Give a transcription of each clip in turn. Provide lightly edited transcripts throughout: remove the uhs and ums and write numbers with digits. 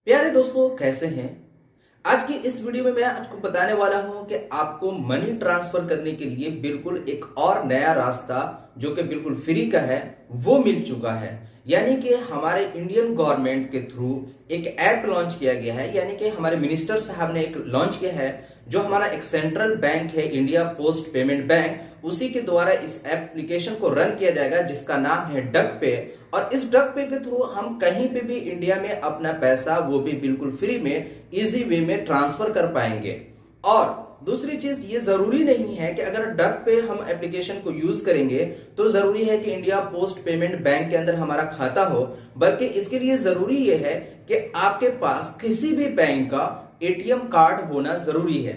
प्यारे दोस्तों, कैसे हैं। आज की इस वीडियो में मैं आपको बताने वाला हूं कि आपको मनी ट्रांसफर करने के लिए बिल्कुल एक और नया रास्ता जो कि बिल्कुल फ्री का है वो मिल चुका है। यानी कि हमारे इंडियन गवर्नमेंट के थ्रू एक ऐप लॉन्च किया गया है, यानी कि हमारे मिनिस्टर साहब ने एक लॉन्च किया है जो हमारा एक सेंट्रल बैंक है, इंडिया पोस्ट पेमेंट बैंक, उसी के द्वारा इस एप्लीकेशन को रन किया जाएगा जिसका नाम है डक पे। और इस डक पे के थ्रू हम कहीं पे भी इंडिया में अपना पैसा वो भी बिल्कुल फ्री में इजी वे में ट्रांसफर कर पाएंगे। और दूसरी चीज ये जरूरी नहीं है कि अगर डक पे हम एप्लीकेशन को यूज करेंगे तो जरूरी है कि इंडिया पोस्ट पेमेंट बैंक के अंदर हमारा खाता हो, बल्कि इसके लिए जरूरी ये है कि आपके पास किसी भी बैंक का एटीएम कार्ड होना जरूरी है।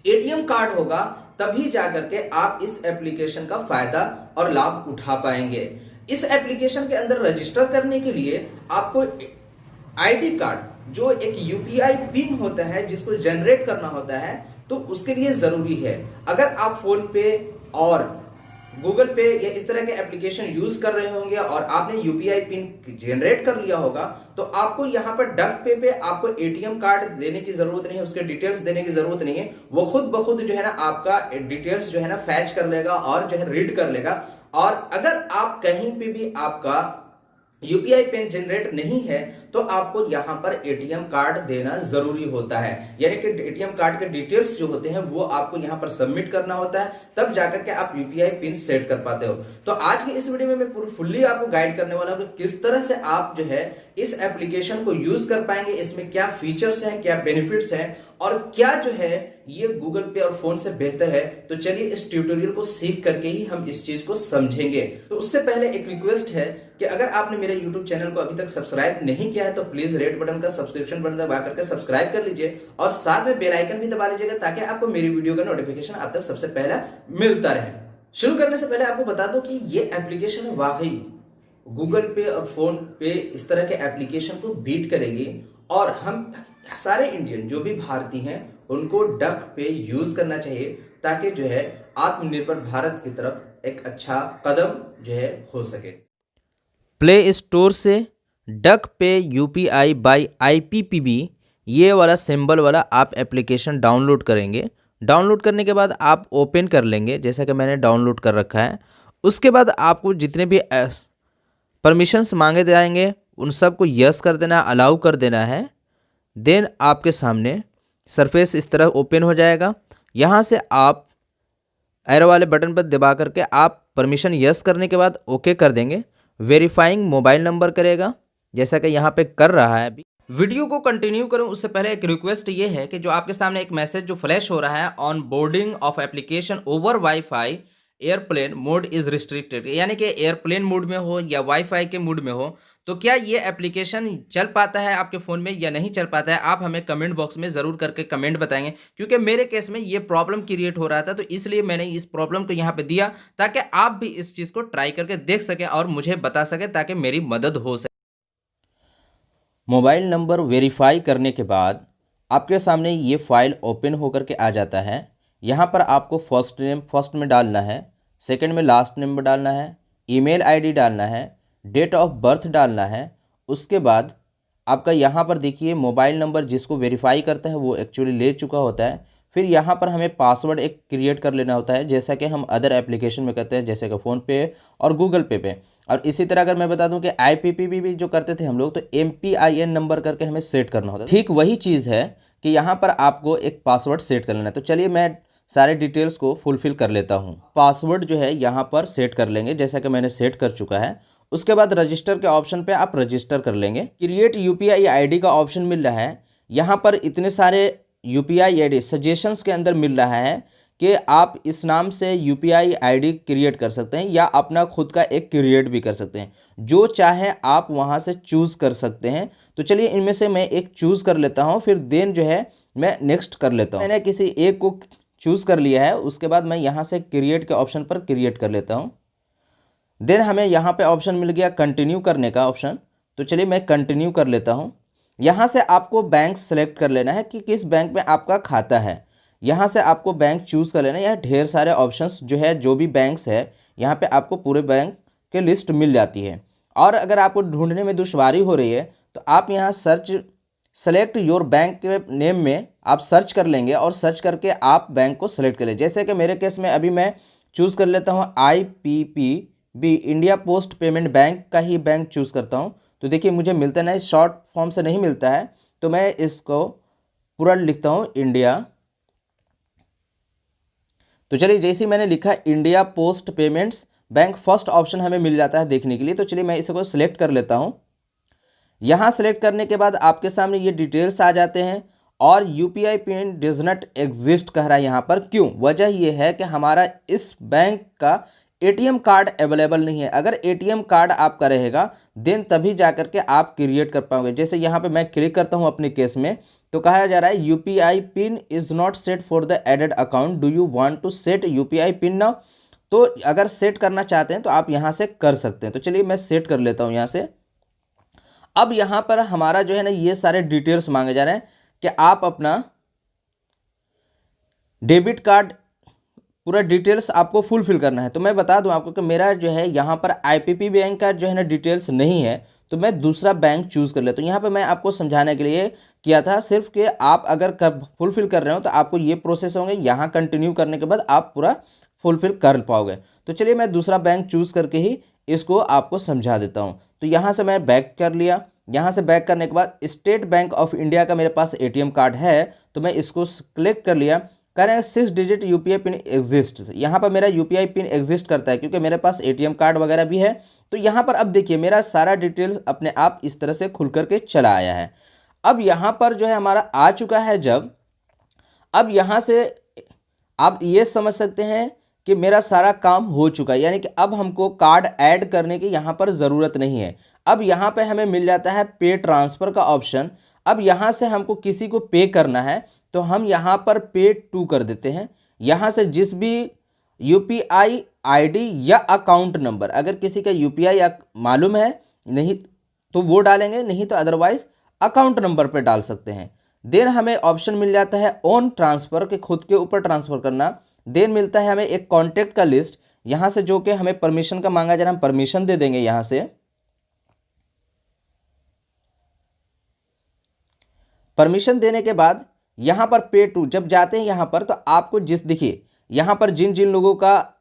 एटीएम कार्ड होगा तभी जाकर के आप इस एप्लीकेशन का फायदा और लाभ उठा पाएंगे। इस एप्लीकेशन के अंदर रजिस्टर करने के लिए आपको आईडी कार्ड जो एक यूपीआई पिन होता है जिसको जनरेट करना होता है, तो उसके लिए जरूरी है। अगर आप फोन पे और गूगल पे या इस तरह के एप्लीकेशन यूज कर रहे होंगे और आपने यूपीआई पिन जनरेट कर लिया होगा तो आपको यहाँ पर डक पे आपको एटीएम कार्ड देने की जरूरत नहीं है, उसके डिटेल्स देने की जरूरत नहीं है। वो खुद ब खुद जो है ना आपका डिटेल्स जो है ना फैच कर लेगा और जो है रीड कर लेगा। और अगर आप कहीं पे भी आपका यूपीआई पिन जनरेट नहीं है तो आपको यहां पर एटीएम कार्ड देना जरूरी होता है, यानी कि एटीएम कार्ड के डिटेल्स जो होते हैं वो आपको यहां पर सबमिट करना होता है, तब जाकर के आप यूपीआई पिन सेट कर पाते हो। तो आज की इस वीडियो में मैं पूरी फुल्ली आपको गाइड करने वाला हूं कि किस तरह से आप जो है इस एप्लीकेशन को यूज कर पाएंगे, इसमें क्या फीचर्स हैं, क्या बेनिफिट्स हैं और क्या जो है ये गूगल पे और फोन से बेहतर है। तो चलिए इस ट्यूटोरियल को सीख करके ही हम इस चीज को समझेंगे। तो उससे पहले एक रिक्वेस्ट है कि अगर आपने मेरे YouTube चैनल को अभी तक सब्सक्राइब नहीं किया है तो प्लीज रेड बटन का सब्सक्रिप्शन बटन दबा करके सब्सक्राइब कर लीजिए और साथ में बेल आइकन भी दबा लीजिएगा ताकि आपको मेरी वीडियो का नोटिफिकेशन आप तक सबसे पहले मिलता रहे। शुरू करने से पहले आपको बता दो कि ये एप्लीकेशन वाकई गूगल पे और फोन पे इस तरह के एप्लीकेशन को बीट करेगी और हम सारे इंडियन जो भी भारतीय हैं उनको डक पे यूज करना चाहिए ताकि जो है आत्मनिर्भर भारत की तरफ एक अच्छा कदम जो है हो सके। प्ले स्टोर से डक पे यूपीआई बाई आईपीपीबी ये वाला सिंबल वाला आप एप्लीकेशन डाउनलोड करेंगे। डाउनलोड करने के बाद आप ओपन कर लेंगे जैसा कि मैंने डाउनलोड कर रखा है। उसके बाद आपको जितने भी परमिशंस मांगे जाएंगे उन सब को यस कर देना है, अलाउ कर देना है। देन आपके सामने सरफेस इस तरह ओपन हो जाएगा। यहाँ से आप एरो वाले बटन पर दबा करके आप परमिशन यस करने के बाद ओके कर देंगे। वेरीफाइंग मोबाइल नंबर करेगा जैसा कि यहाँ पे कर रहा है। अभी वीडियो को कंटिन्यू करूं उससे पहले एक रिक्वेस्ट ये है कि जो आपके सामने एक मैसेज जो फ्लैश हो रहा है, on boarding of application over wifi airplane mode is restricted, यानी कि एयरप्लेन मोड में हो या वाईफाई के मोड में हो तो क्या ये एप्लीकेशन चल पाता है आपके फ़ोन में या नहीं चल पाता है, आप हमें कमेंट बॉक्स में ज़रूर करके कमेंट बताएंगे। क्योंकि मेरे केस में ये प्रॉब्लम क्रिएट हो रहा था तो इसलिए मैंने इस प्रॉब्लम को यहाँ पे दिया ताकि आप भी इस चीज़ को ट्राई करके देख सकें और मुझे बता सकें ताकि मेरी मदद हो सके। मोबाइल नंबर वेरीफाई करने के बाद आपके सामने ये फाइल ओपन होकर के आ जाता है। यहाँ पर आपको फर्स्ट नेम फर्स्ट में डालना है, सेकंड में लास्ट नेम में डालना है, ईमेल आईडी डालना है, डेट ऑफ बर्थ डालना है। उसके बाद आपका यहाँ पर देखिए मोबाइल नंबर जिसको वेरीफाई करता है वो एक्चुअली ले चुका होता है। फिर यहाँ पर हमें पासवर्ड एक क्रिएट कर लेना होता है जैसा कि हम अदर एप्लीकेशन में करते हैं जैसे कि फ़ोनपे और गूगल पे। और इसी तरह अगर मैं बता दूं कि आईपीपीबी भी जो करते थे हम लोग तो MPIN नंबर करके हमें सेट करना होता है। ठीक वही चीज़ है कि यहाँ पर आपको एक पासवर्ड सेट कर लेना है। तो चलिए मैं सारे डिटेल्स को फुलफ़िल कर लेता हूँ। पासवर्ड जो है यहाँ पर सेट कर लेंगे जैसा कि मैंने सेट कर चुका है। उसके बाद रजिस्टर के ऑप्शन पे आप रजिस्टर कर लेंगे। क्रिएट यूपीआई आईडी का ऑप्शन मिल रहा है। यहाँ पर इतने सारे यूपीआई आईडी सजेशंस के अंदर मिल रहा है कि आप इस नाम से यूपीआई आईडी क्रिएट कर सकते हैं या अपना खुद का एक क्रिएट भी कर सकते हैं, जो चाहे आप वहाँ से चूज़ कर सकते हैं। तो चलिए इनमें से मैं एक चूज़ कर लेता हूँ, फिर देन जो है मैं नेक्स्ट कर लेता हूँ। मैंने किसी एक को चूज़ कर लिया है, उसके बाद मैं यहाँ से क्रिएट के ऑप्शन पर क्रिएट कर लेता हूँ। देन हमें यहाँ पे ऑप्शन मिल गया कंटिन्यू करने का ऑप्शन। तो चलिए मैं कंटिन्यू कर लेता हूँ। यहाँ से आपको बैंक सेलेक्ट कर लेना है कि किस बैंक में आपका खाता है। यहाँ से आपको बैंक चूज़ कर लेना है। यहाँ ढेर सारे ऑप्शंस जो है जो भी बैंक्स है यहाँ पे आपको पूरे बैंक के लिस्ट मिल जाती है। और अगर आपको ढूंढने में दुश्वारी हो रही है तो आप यहाँ सर्च सेलेक्ट योर बैंक के नेम में आप सर्च कर लेंगे और सर्च करके आप बैंक को सेलेक्ट कर ले। जैसे कि मेरे केस में अभी मैं चूज़ कर लेता हूँ IPPB, India post payment bank का ही बैंक चूज़ करता हूँ। तो देखिए मुझे मिलता नहीं, शॉर्ट फॉर्म से नहीं मिलता है, तो मैं इसको पूरा लिखता हूँ इंडिया। तो चलिए जैसे ही मैंने लिखा India post payments bank, first option हमें मिल जाता है देखने के लिए। तो चलिए मैं इसको सिलेक्ट कर लेता हूँ। यहाँ सेलेक्ट करने के बाद आपके सामने ये डिटेल्स आ जाते हैं और UPI pin does not exist कह रहा है यहाँ पर। क्यों? वजह ये है कि हमारा इस बैंक का ATM कार्ड अवेलेबल नहीं है। अगर ATM कार्ड आपका रहेगा देन तभी जाकर के आप क्रिएट कर पाओगे। जैसे यहाँ पे मैं क्लिक करता हूँ अपने केस में, तो कहा जा रहा है UPI pin is not set for the added account, do you want to set UPI pin now. तो अगर सेट करना चाहते हैं तो आप यहाँ से कर सकते हैं। तो चलिए मैं सेट कर लेता हूँ यहाँ से। अब यहाँ पर हमारा जो है ना ये सारे डिटेल्स मांगे जा रहे हैं कि आप अपना डेबिट कार्ड पूरा डिटेल्स आपको फुलफिल करना है। तो मैं बता दूं आपको कि मेरा जो है यहाँ पर IPP बैंक का जो है ना डिटेल्स नहीं है, तो मैं दूसरा बैंक चूज़ कर लेता हूँ। यहाँ पे मैं आपको समझाने के लिए किया था सिर्फ कि आप अगर फुलफिल कर रहे हो तो आपको ये प्रोसेस होंगे, यहाँ कंटिन्यू करने के बाद आप पूरा फुलफिल कर पाओगे। तो चलिए मैं दूसरा बैंक चूज़ करके ही इसको आपको समझा देता हूँ। तो यहाँ से मैं बैक कर लिया। यहाँ से बैक करने के बाद स्टेट बैंक ऑफ इंडिया का मेरे पास ATM कार्ड है, तो मैं इसको सेलेक्ट कर लिया। कह रहे हैं 6 डिजिट UPI पिन एग्जिस्ट। यहाँ पर मेरा UPI पिन एग्जिस्ट करता है क्योंकि मेरे पास ATM कार्ड वगैरह भी है। तो यहाँ पर अब देखिए मेरा सारा डिटेल्स अपने आप इस तरह से खुल करके चला आया है। अब यहाँ पर जो है हमारा आ चुका है जब, अब यहाँ से आप ये समझ सकते हैं कि मेरा सारा काम हो चुका है, यानी कि अब हमको कार्ड ऐड करने की यहाँ पर ज़रूरत नहीं है। अब यहाँ पे हमें मिल जाता है पे ट्रांसफ़र का ऑप्शन। अब यहाँ से हमको किसी को पे करना है तो हम यहाँ पर पे टू कर देते हैं। यहाँ से जिस भी UPI ID या अकाउंट नंबर, अगर किसी का UPI मालूम है नहीं तो वो डालेंगे, नहीं तो अदरवाइज अकाउंट नंबर पे डाल सकते हैं। देन हमें ऑप्शन मिल जाता है ऑन ट्रांसफ़र के खुद के ऊपर ट्रांसफ़र करना। देन मिलता है हमें एक कॉन्टैक्ट का लिस्ट, यहाँ से जो कि हमें परमिशन का मांगा जा रहा है हम परमिशन दे देंगे। यहाँ से परमिशन देने के बाद यहाँ पर पे टू जब जाते हैं यहाँ पर, तो आपको जिस देखिए यहाँ पर जिन जिन लोगों का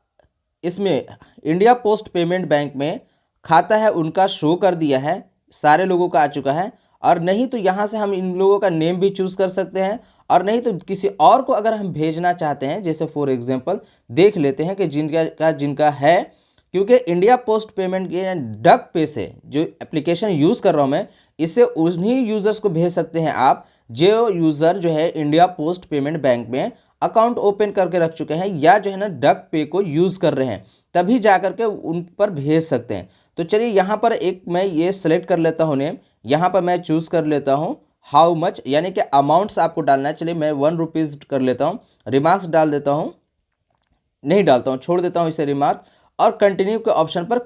इसमें इंडिया पोस्ट पेमेंट बैंक में खाता है उनका शो कर दिया है, सारे लोगों का आ चुका है। और नहीं तो यहाँ से हम इन लोगों का नेम भी चूज़ कर सकते हैं, और नहीं तो किसी और को अगर हम भेजना चाहते हैं, जैसे फॉर एग्जांपल देख लेते हैं कि जिनका है, क्योंकि India post payment K duck पे से जो एप्लीकेशन यूज़ कर रहा हूँ मैं, इससे उन्हीं यूज़र्स को भेज सकते हैं आप जो यूज़र जो है इंडिया पोस्ट पेमेंट बैंक में अकाउंट ओपन करके रख चुके हैं या जो है ना डक पे को यूज़ कर रहे हैं, तभी जा करके उन पर भेज सकते हैं। तो चलिए यहाँ पर एक मैं ये सेलेक्ट कर लेता हूँ नेम। यहाँ पर मैं चूज़ कर लेता हूँ हाउ मच, यानी कि अमाउंट्स आपको डालना है। चलिए मैं 1 रुपीज़ कर लेता हूँ। रिमार्क्स डाल देता हूँ, नहीं डालता हूँ, छोड़ देता हूँ इसे रिमार्क, और कंटिन्यू के ऑप्शन पर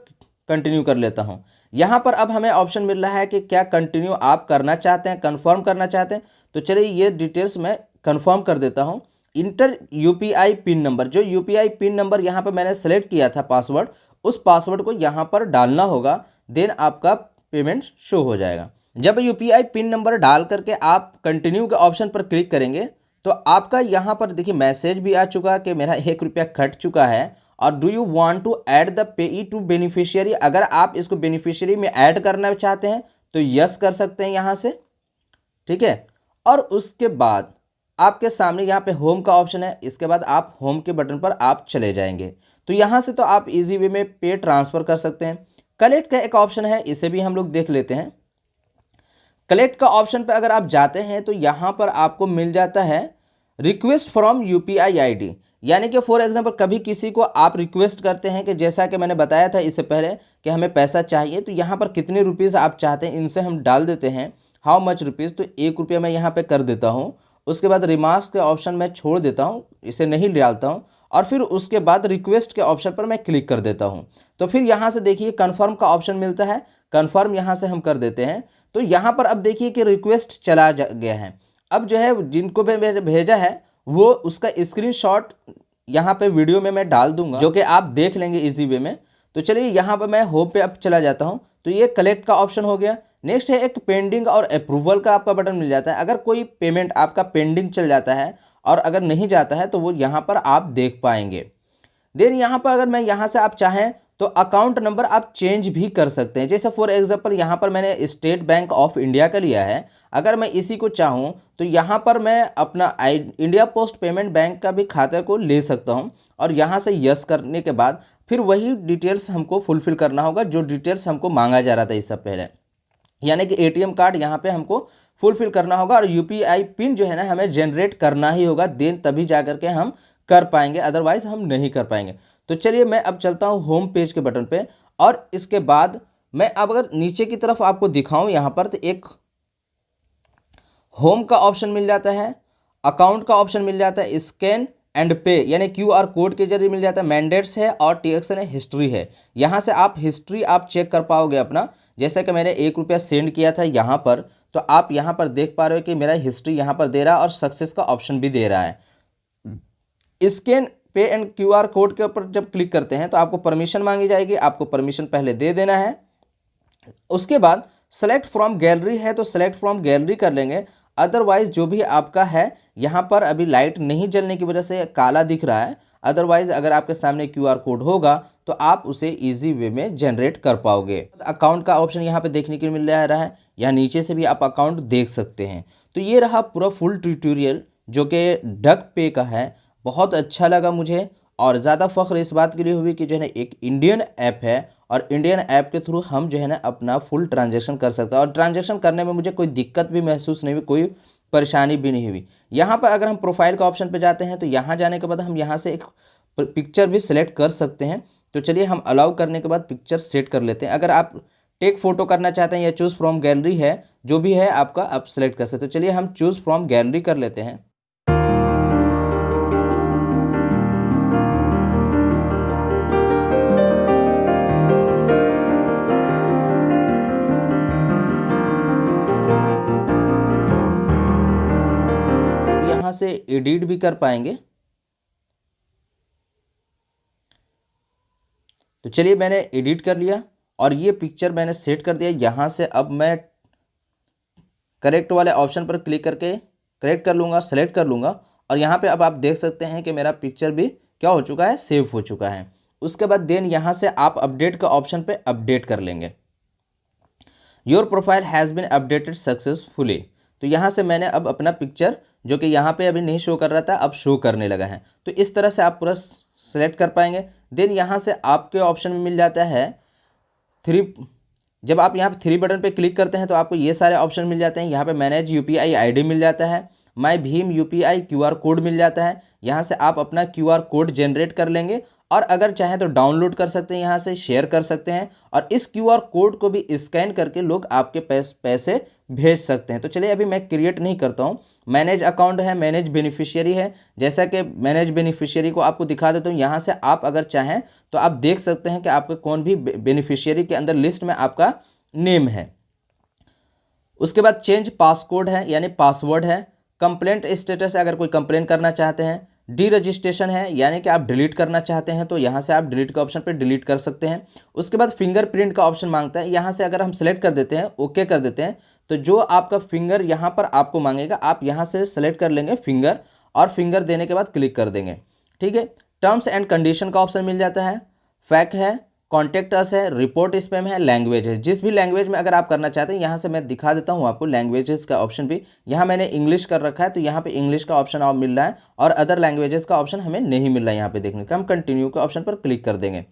कंटिन्यू कर लेता हूँ। यहाँ पर अब हमें ऑप्शन मिल रहा है कि क्या कंटिन्यू आप करना चाहते हैं, कन्फर्म करना चाहते हैं। तो चलिए ये डिटेल्स मैं कन्फर्म कर देता हूँ। इंटर UPI पिन नंबर, जो UPI पिन नंबर यहाँ पर मैंने सेलेक्ट किया था पासवर्ड, उस पासवर्ड को यहाँ पर डालना होगा। देन आपका पेमेंट शो हो जाएगा। जब UPI पिन नंबर डाल करके आप कंटिन्यू के ऑप्शन पर क्लिक करेंगे तो आपका यहाँ पर देखिए मैसेज भी आ चुका कि मेरा 1 रुपया कट चुका है। और do you want to add the payee to beneficiary, अगर आप इसको बेनिफिशियरी में ऐड करना चाहते हैं तो यस कर सकते हैं यहाँ से, ठीक है। और उसके बाद आपके सामने यहाँ पे होम का ऑप्शन है, इसके बाद आप होम के बटन पर आप चले जाएंगे। तो यहाँ से तो आप इजी वे में पे ट्रांसफ़र कर सकते हैं। कलेक्ट का एक ऑप्शन है, इसे भी हम लोग देख लेते हैं। कलेक्ट का ऑप्शन पर अगर आप जाते हैं तो यहाँ पर आपको मिल जाता है रिक्वेस्ट फ्रॉम UPI ID, यानी कि फॉर एग्जांपल कभी किसी को आप रिक्वेस्ट करते हैं कि जैसा कि मैंने बताया था इससे पहले कि हमें पैसा चाहिए, तो यहाँ पर कितने रुपीज़ आप चाहते हैं इनसे हम डाल देते हैं हाउ मच रुपीज़। तो 1 रुपया मैं यहाँ पे कर देता हूँ। उसके बाद रिमार्क्स के ऑप्शन में छोड़ देता हूँ, इसे नहीं डालता हूँ, और फिर उसके बाद रिक्वेस्ट के ऑप्शन पर मैं क्लिक कर देता हूँ। तो फिर यहाँ से देखिए कन्फर्म का ऑप्शन मिलता है, कन्फर्म यहाँ से हम कर देते हैं। तो यहाँ पर अब देखिए कि रिक्वेस्ट चला गया है। अब जो है जिनको भी भेजा है वो उसका स्क्रीनशॉट यहाँ पे वीडियो में मैं डाल दूंगा, जो कि आप देख लेंगे इजी वे में। तो चलिए यहाँ पर मैं होम पे अब चला जाता हूँ। तो ये कलेक्ट का ऑप्शन हो गया। नेक्स्ट है एक पेंडिंग और अप्रूवल का आपका बटन मिल जाता है। अगर कोई पेमेंट आपका पेंडिंग चल जाता है और अगर नहीं जाता है तो वो यहाँ पर आप देख पाएंगे। देन यहाँ पर अगर मैं यहाँ से आप चाहें तो अकाउंट नंबर आप चेंज भी कर सकते हैं। जैसे फॉर एग्जांपल यहाँ पर मैंने स्टेट बैंक ऑफ इंडिया का लिया है, अगर मैं इसी को चाहूँ तो यहाँ पर मैं अपना इंडिया पोस्ट पेमेंट बैंक का भी खाते को ले सकता हूँ और यहाँ से यस करने के बाद फिर वही डिटेल्स हमको फुलफिल करना होगा जो डिटेल्स हमको मांगा जा रहा था इससे पहले, यानी कि एटीएम कार्ड यहाँ पे हमको फुलफिल करना होगा और यूपीआई पिन जो है ना हमें जनरेट करना ही होगा, देन तभी जा करके हम कर पाएंगे, अदरवाइज हम नहीं कर पाएंगे। तो चलिए मैं अब चलता हूँ होम पेज के बटन पे और इसके बाद मैं अब अगर नीचे की तरफ आपको दिखाऊं यहाँ पर तो एक होम का ऑप्शन मिल जाता है, अकाउंट का ऑप्शन मिल जाता है, स्कैन एंड पे यानी क्यूआर कोड के जरिए मिल जाता है, मैंडेट्स है और ट्रांजैक्शन है, हिस्ट्री है। यहाँ से आप हिस्ट्री आप चेक कर पाओगे अपना। जैसे कि मैंने 1 रुपया सेंड किया था यहाँ पर, तो आप यहाँ पर देख पा रहे हो कि मेरा हिस्ट्री यहाँ पर दे रहा है और सक्सेस का ऑप्शन भी दे रहा है। स्कैन पे एंड क्यूआर कोड के ऊपर जब क्लिक करते हैं तो आपको परमिशन मांगी जाएगी, आपको परमिशन पहले दे देना है। उसके बाद सेलेक्ट फ्रॉम गैलरी है तो सेलेक्ट फ्रॉम गैलरी कर लेंगे, अदरवाइज जो भी आपका है यहाँ पर अभी लाइट नहीं जलने की वजह से काला दिख रहा है, अदरवाइज अगर आपके सामने क्यूआर कोड होगा तो आप उसे इजी वे में जनरेट कर पाओगे। अकाउंट का ऑप्शन यहाँ पे देखने के लिए मिल रहा है, यहाँ नीचे से भी आप अकाउंट देख सकते हैं। तो ये रहा पूरा फुल ट्यूटोरियल जो कि डक पे का है। बहुत अच्छा लगा मुझे और ज़्यादा फ़ख्र इस बात के लिए हुई कि जो है ना एक इंडियन ऐप है और इंडियन ऐप के थ्रू हम जो है ना अपना फुल ट्रांजैक्शन कर सकते हैं और ट्रांजैक्शन करने में मुझे कोई दिक्कत भी महसूस नहीं हुई, कोई परेशानी भी नहीं हुई। यहाँ पर अगर हम प्रोफाइल का ऑप्शन पे जाते हैं तो यहाँ जाने के बाद हम यहाँ से एक पिक्चर भी सिलेक्ट कर सकते हैं। तो चलिए हम अलाउ करने के बाद पिक्चर सेट कर लेते हैं। अगर आप टेक फोटो करना चाहते हैं या चूज़ फ्रॉम गैलरी है, जो भी है आपका आप सेलेक्ट कर सकते हो। तो चलिए हम चूज़ फ्रॉम गैलरी कर लेते हैं। यहाँ से एडिट भी कर पाएंगे। तो चलिए मैंने एडिट कर लिया और ये पिक्चर मैंने सेट कर दिया। यहाँ से अब मैं करेक्ट वाले ऑप्शन पर क्लिक करके करेक्ट कर लूँगा, सेलेक्ट कर लूँगा और यहाँ पे अब आप देख सकते हैं कि मेरा पिक्चर भी क्या हो चुका है, सेव हो चुका है। उसके बाद देन यहाँ से आप अपडेट का ऑप्शन पे अपडेट कर लेंगे। Your profile has been updated successfully. तो यहाँ से मैंने अब अपना पिक्चर जो कि यहाँ पे अभी नहीं शो कर रहा था अब शो करने लगा है। तो इस तरह से आप पूरा सेलेक्ट कर पाएंगे। देन यहाँ से आपके ऑप्शन में मिल जाता है थ्री। जब आप यहाँ पे थ्री बटन पे क्लिक करते हैं तो आपको ये सारे ऑप्शन मिल जाते हैं। यहाँ पे मैनेज यूपीआई आईडी मिल जाता है, माई भीम यूपीआई क्यूआर कोड मिल जाता है। यहाँ से आप अपना क्यूआर कोड जनरेट कर लेंगे और अगर चाहें तो डाउनलोड कर सकते हैं, यहाँ से शेयर कर सकते हैं और इस क्यूआर कोड को भी स्कैन करके लोग आपके पैसे भेज सकते हैं। तो चलिए अभी मैं क्रिएट नहीं करता हूँ। मैनेज अकाउंट है, मैनेज बेनिफिशियरी है। जैसा कि मैनेज बेनिफिशियरी को आपको दिखा देता हूँ। यहाँ से आप अगर चाहें तो आप देख सकते हैं कि आपका कौन भी बेनिफिशियरी के अंदर लिस्ट में आपका नेम है। उसके बाद चेंज पासकोड है यानी पासवर्ड है। कंप्लेंट स्टेटस है, अगर कोई कंप्लेन करना चाहते हैं। डी रजिस्ट्रेशन है यानी कि आप डिलीट करना चाहते हैं तो यहाँ से आप डिलीट के ऑप्शन पर डिलीट कर सकते हैं। उसके बाद फिंगरप्रिंट का ऑप्शन मांगता है। यहाँ से अगर हम सेलेक्ट कर देते हैं, ओके कर देते हैं, तो जो आपका फिंगर यहाँ पर आपको मांगेगा आप यहाँ से सेलेक्ट कर लेंगे फिंगर और फिंगर देने के बाद क्लिक कर देंगे। ठीक है। टर्म्स एंड कंडीशन का ऑप्शन मिल जाता है। फैक है, कॉन्टेक्ट अस है, रिपोर्ट स्पैम है, लैंग्वेज है। जिस भी लैंग्वेज में अगर आप करना चाहते हैं यहाँ से मैं दिखा देता हूँ आपको लैंग्वेजेस का ऑप्शन भी। यहाँ मैंने इंग्लिश कर रखा है तो यहाँ पे इंग्लिश का ऑप्शन आप मिल रहा है और अदर लैंग्वेजेस का ऑप्शन हमें नहीं मिल रहा है यहाँ पे देखने का। हम कंटिन्यू के ऑप्शन पर क्लिक कर देंगे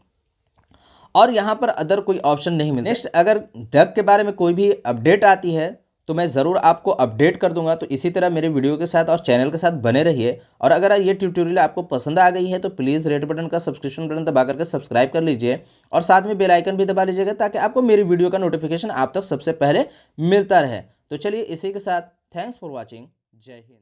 और यहाँ पर अदर कोई ऑप्शन नहीं मिलता। नेक्स्ट अगर डक के बारे में कोई भी अपडेट आती है तो मैं ज़रूर आपको अपडेट कर दूंगा। तो इसी तरह मेरे वीडियो के साथ और चैनल के साथ बने रहिए। और अगर ये ट्यूटोरियल आपको पसंद आ गई है तो प्लीज़ रेड बटन का सब्सक्रिप्शन बटन दबा करके सब्सक्राइब कर लीजिए और साथ में बेल आइकन भी दबा लीजिएगा ताकि आपको मेरी वीडियो का नोटिफिकेशन आप तक सबसे पहले मिलता रहे। तो चलिए इसी के साथ थैंक्स फॉर वॉचिंग। जय हिंद।